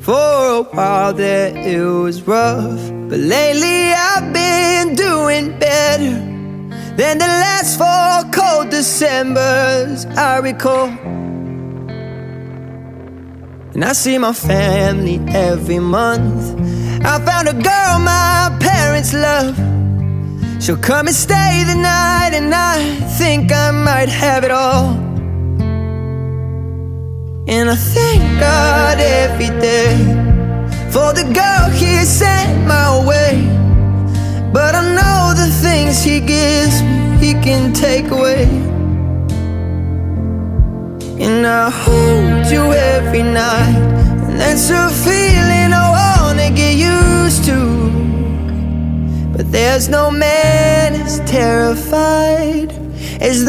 For a while there it was rough, but lately I've been doing better than the last 4 cold Decembers I recall. And I see my family every month. I found a girl my parents love. She'll come and stay the night, and I think I might have it all. And I thank God every day for the girl He sent my way. But I know the things He gives me, He can take away. And I hold you every night, and that's a feeling I wanna get used to. But there's no man as terrified as the